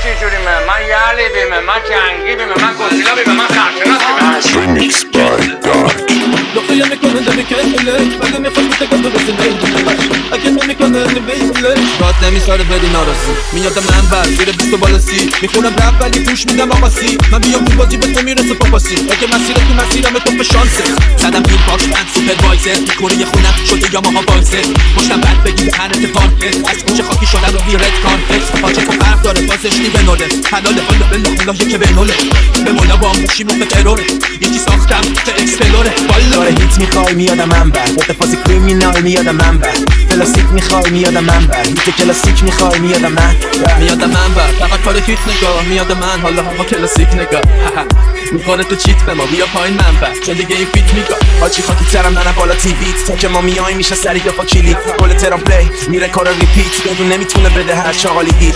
چی جوریمه؟ من یعلی بیمه، من جنگی بیمه، من گزیلا بیمه، من خرچناس بیمه. Remix by Dark. دختری میکنه دمی کنله ولی میخواد بگم تو بسه نیدونش اگه نمیکنه نمیدونه رات نمیساره بدی نارسی میادم من بر زیر 20 بالا سی میخونم رپ ولی پوش میدم آقاسی من بیام تو بازی به تو میرسه پاپاسی اگه مسیر تو مسیرم تو به شانسه زدم این باکس من سوپروایزر میکنه یه خونم شده یا ماها وایسر پشتم بعد بگی به هر اتفاقه از کوچه خاکی شدم رو بیرد کارپت حاجه تو فرق داره بازش نی به نوله حلاله حالا بالله که به نوله به مولا با موشیم به تروره یکی ساختم که اکسپلوره والا هیت میخوای میادم منبر اتفاقی کریمینال میادم منبر کلاسیک میخوای میادم منبر هیت کلاسیک میخوای میادم من میادم منبر فقط کار هیت نگاه میادم من حالا هوا کلاسیک نگاه میکنه تو چیت به ما بیا پایین منبر چون دیگه این فیت میگاه حاجی خاکی ترم نه بالا تیویت تا که ما میای میشه سری یا با کلیت گل ترام پلی میره کارا ریپیت بدون نمیتونه بده هر چاقالی هیت